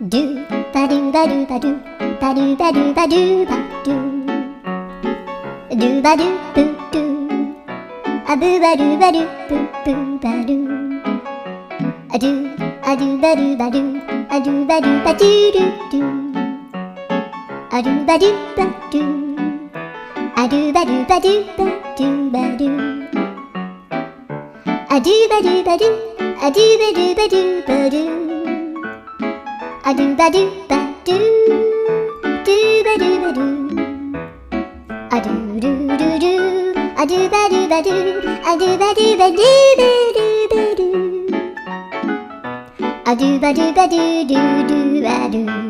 ドゥバドゥバドゥバドゥバドゥバドゥバドゥバドゥドゥバドゥブドゥアブバドゥバドゥブブバドゥアドゥアドゥバドゥバドゥアドゥバドゥバドゥドゥドゥアドゥバドゥバドゥアドゥバドゥバドゥバドゥバドゥアドゥバドゥバドゥアドゥバドゥバドゥバドゥアドゥバドゥバドゥドゥバドゥバドゥアドゥドゥドゥドゥアドゥバドゥバドゥアドゥバドゥバドゥバドゥバドゥアドゥバドゥバドゥドゥドゥバドゥ